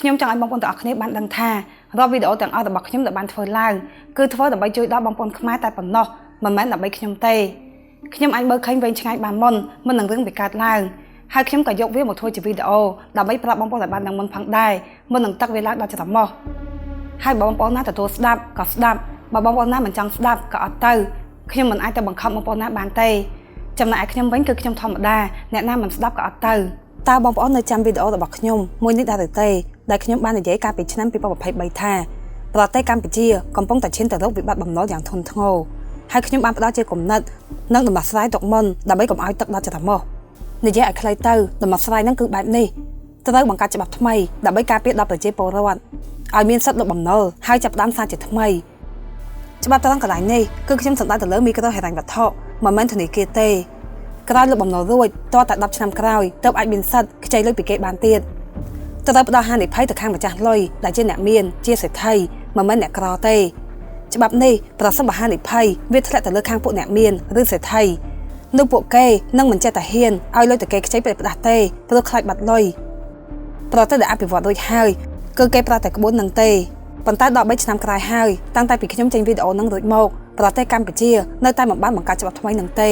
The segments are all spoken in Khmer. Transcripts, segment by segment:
ខ្ញុំចង់ឲ្យបងប្អូនទាំងអស់គ្នាបានដឹងថារាល់វីដេអូទាំងអស់របស់ខ្ញុំដែលបានធ្វើឡើងគឺធ្វើដើម្បីជួយដល់បងប្អូនខ្មែរតែប៉ុណ្ណោះមិនមែនដើម្បីខ្ញុំទេខ្ញុំអាចមើលឃើញវែងឆ្ងាយបានមុននឹងរឿងវាកើតឡើងហើយខ្ញុំក៏យកវាមកធ្វើជាវីដេអូដើម្បីប្រាប់បងប្អូនឲ្យបានដឹងមុនផងដែរមុននឹងទឹកវាឡើងដល់ច្រមុះហើយបងប្អូនណាទទួលស្ដាប់ក៏ស្ដាប់បើបងប្អូនណាមិនចង់ស្ដាប់ក៏អត់ទៅខ្ញុំមិនអាចទៅបង្ខំបងប្អូនណាបានទេចំណែកខ្ញុំវិញគឺខ្ញុំធម្មតាអ្នកណាមិនស្ដាប់ក៏អត់ទៅតើបងប្អូននៅចាំវីដេអូរបស់ខ្ញុំមួយនេះដែរទេដែលខ្ញុំបាននិយាយកាលពីឆ្នាំ2023ថាប្រទេសកម្ពុជាកំពុងតែឈានទៅរកវិបត្តិបំណុលយ៉ាងធ្ងន់ធ្ងរហើយខ្ញុំបានផ្ដល់ជាគំនិតនិងដំណោះស្រាយទុកមុនដើម្បីកុំឲ្យទឹកដល់ច្រមុះនិយាយឲ្យខ្លីទៅដំណោះស្រាយហ្នឹងគឺបែបនេះត្រូវបង្កើតច្បាប់ថ្មីដើម្បីការពារដល់ប្រជាពលរដ្ឋឲ្យមានសិទ្ធិលុបបំណុលហើយចាប់ផ្ដើមសារជាថ្មីច្បាប់ត្រង់កន្លែងនេះគឺខ្ញុំសម្ដៅទៅលើមីក្រូហិរញ្ញវត្ថុមិនមែនធនាគារទេក្រោយលុបបំណុលរួចតតែ10ឆ្នាំក្រោយទើបអាចមានសិទ្ធិខ្ចីលុយពីគេបានទៀតត្រូវផ្ដល់ហានិភ័យទៅខាងម្ចាស់លុយដែលជាអ្នកមានជាសេដ្ឋីមិនមែនអ្នកក្រទេច្បាប់នេះប្រសិនបើហានិភ័យវាធ្លាក់ទៅលើខាងពួកអ្នកមានឬសេដ្ឋីនោះពួកគេនឹងមិនចេះតែហ៊ានឲ្យលុយទៅគេខ្ចីពេលផ្ដាស់ទេព្រោះខ្លាចបាត់លុយប្រទេសដែលអភិវឌ្ឍរួចហើយគឺគេប្រើតែក្បួននឹងទេប៉ុន្តែដល់3ឆ្នាំក្រោយហើយតាំងតែពីខ្ញុំចេញវីដេអូនឹងរួចមកប្រទេសកម្ពុជានៅតែមិនបានបង្កើតច្បាប់ថ្មីនឹងទេ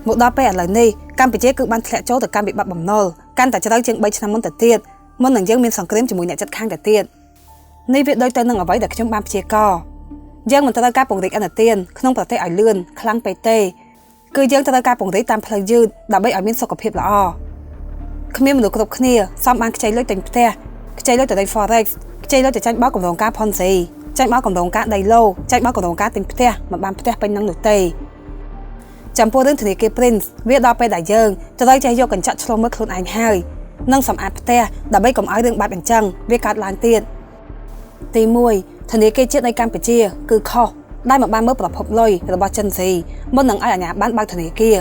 មកដល់ពេលឥឡូវនេះកម្ពុជាគឺបានធ្លាក់ចូលទៅកម្មវិបត្តិបំណុលកាន់តែជ្រៅជាង3ឆ្នាំមុនទៅទៀតមុននឹងយើងមានសង្គ្រាមជាមួយអ្នកជិតខាងទៅទៀតនេះវាដូចទៅនឹងអ្វីដែលខ្ញុំបានព្យាករណ៍យើងមិនត្រូវការពង្រីកឥណទានក្នុងប្រទេសឲ្យលឿនខ្លាំងពេកទេគឺយើងត្រូវការពង្រីកតាមផ្លូវយឺតដើម្បីឲ្យមានសុខភាពល្អគ្មានមនុស្សគ្រប់គ្នាសមបានខ្ចីលុយទិញផ្ទះខ្ចីលុយទៅលេង Forex ខ្ចីលុយទៅចាញ់បោកគម្រោងការ Ponzi ចាញ់បោកគម្រោងការដីឡូចាញ់បោកគម្រោងការទិញផ្ទះមិនបានផ្ទះពេញនឹងនោះទេចំពោះរឿងធនាគារ Prince វាដល់ពេលដែលយើងត្រូវចេះយកកញ្ចក់ឆ្លុះមើលខ្លួនឯងហើយនិងសម្អាតផ្ទះដើម្បីកុំឲ្យរឿងបែបអញ្ចឹងវាកើតឡើងទៀតទី1ធនាគារជាតិនៃកម្ពុជាគឺខុសដែលមិនបានមើលប្រភពលុយរបស់ចិនស៊ីមុននឹងឲ្យអាជ្ញាប័ណ្ណបើកធនាគារ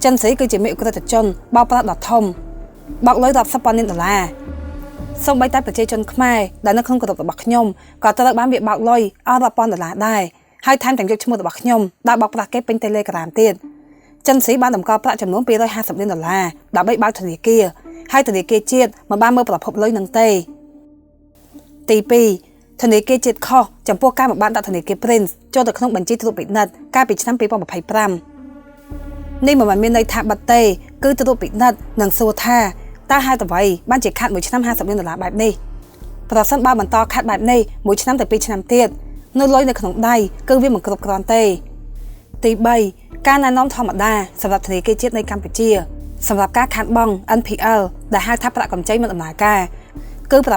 ចិនស៊ីគឺជាមេឧក្រិដ្ឋជនបោកប្រាស់ដ៏ធំបោកលុយរាប់សិបពាន់លានដុល្លារសូម្បីតែប្រជាជនខ្មែរដែលនៅក្នុងក្រុមរបស់ខ្ញុំក៏ត្រូវបានវាបោកលុយអស់រាប់ពាន់ដុល្លារដែរហើយថែមទាំងយកឈ្មោះរបស់ខ្ញុំដាក់បោកប្រាស់គេពេញ Telegram ទៀតចិនស៊ីបានតម្កល់ប្រាក់ចំនួន250លានដុល្លារដើម្បីបើកធនាគារហើយធនាគារជាតិមិនបានមើលប្រភពលុយនឹងទេទី2ធនាគារជាតិខុសចំពោះការបានដាក់ធនាគារ Prince ចូលទៅក្នុងបញ្ជីត្រួតពិនិត្យកាលពីឆ្នាំ2025នេះមិនមានន័យថាបាត់ទេគឺត្រួតពិនិត្យនឹងសួរថាតើហេតុអ្វីបានជាខាត់មួយឆ្នាំ50លានដុល្លារបែបនេះប្រសិនបើបន្តខាត់បែបនេះមួយឆ្នាំទៅ2ឆ្នាំទៀតនៅលុយនៅក្នុងដៃគឺវាមិនគ្រប់គ្រាន់ទេទី3ការណែនាំធម្មតាសម្រាប់ធនាគារជាតិនៃកម្ពុជាសម្រាប់ការខាតបង់ NPL ដែលហៅថាប្រាក់កម្ចីមិនដំណើរការគឺ 8%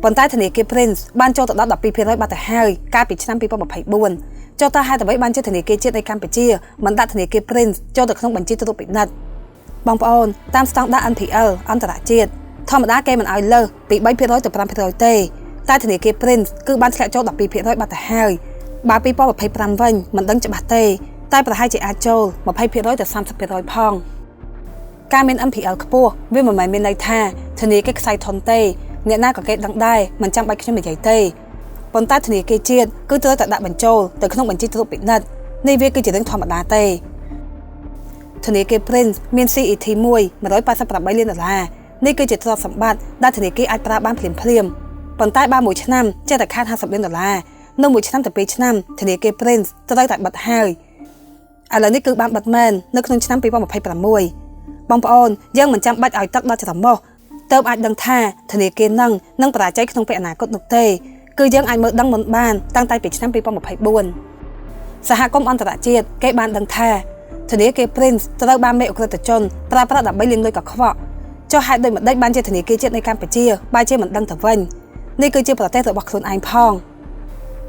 ប៉ុន្តែធនាគារ Prince បានចូលទៅដល់ 12% បាត់ទៅហើយកាលពីឆ្នាំ2024ចុះតើហេតុអ្វីបានជាធនាគារជាតិនៃកម្ពុជាមិនដាក់ធនាគារ Prince ចូលទៅក្នុងបញ្ជីត្រួតពិនិត្យបងប្អូនតាមស្តង់ដារ NPL អន្តរជាតិធម្មតាគេមិនឲ្យលើសពី 3% ទៅ 5% ទេតែធនាគារ Prince គឺបានធ្លាក់ចូល 12% បាត់ទៅហើយបើ2025វិញមិនដឹងច្បាស់ទេតែប្រហែលជាអាចចូល 20% ទៅ 30% ផងការមាន NPL ខ្ពស់វាមិនមែនមានន័យថាធនាគារខ្សែធនទេអ្នកណាក៏គេដឹងដែរមិនចាំបាច់ខ្ញុំនិយាយទេប៉ុន្តែធនាគារជាតិគឺត្រូវតែដាក់បញ្ចូលទៅក្នុងបញ្ជីត្រួតពិនិត្យនេះវាគឺជារឿងធម្មតាទេធនាគារ Prince មាន CET1 188លានដុល្លារនេះគឺជាទ្រព្យសម្បត្តិដែលធនាគារអាចប្រើបានភ្លាមប៉ុន្តែបើមួយឆ្នាំចេះតែខាត50លានដុល្លារនៅមួយឆ្នាំទៅ2ឆ្នាំធនាគារ Prince ត្រូវតែបិទហើយឥឡូវនេះគឺបានបិទមែននៅក្នុងឆ្នាំ2026បងប្អូនយើងមិនចាំបាច់ឲ្យទឹកដល់ច្រមុះទើបអាចដឹងថាធនាគារនឹងបរាជ័យក្នុងពេលអនាគតនោះទេគឺយើងអាចមើលដឹងមុនបានតាំងតែពីឆ្នាំ2024សហគមន៍អន្តរជាតិគេបានដឹងថាធនាគារ Prince ត្រូវបានមេឧក្រិដ្ឋជនប្រើប្រាស់ដើម្បីលាងលុយកខ្វក់ចុះហេតុដូចម្តេចបានជាធនាគារជាតិនៃកម្ពុជាបែរជាមិនដឹងទៅវិញនេះគឺជាប្រទេសរបស់ខ្លួនឯងផង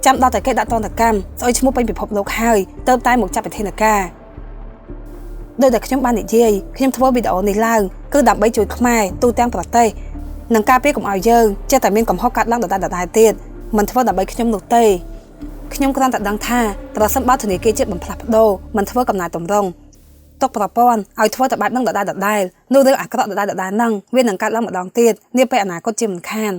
ចាំដល់តែគេដាក់ទណ្ឌកម្មស្អុយឈ្មោះពេញពិភពលោកហើយទើបតែមកចាប់វិធានការដោយតែខ្ញុំបាននិយាយខ្ញុំធ្វើវីដេអូនេះឡើងគឺដើម្បីជួយខ្មែរទូទាំងប្រទេសនិងការពារកុំឲ្យយើងចេះតែមានកំហុសកាត់ឡើងដដែលទៀតមិនធ្វើដើម្បីខ្ញុំនោះទេខ្ញុំគ្រាន់តែដឹងថាប្រសិនបើធនាគារជាតិបំផ្លាស់ប្ដូរមិនធ្វើកំណែតម្រង់ទុកប្រព័ន្ធឲ្យធ្វើតែបែបនឹងដដែលនោះរឿងអាក្រក់ដដែលហ្នឹងវានឹងកើតឡើងម្ដងទៀតនាពេលអនាគតជាមិនខាន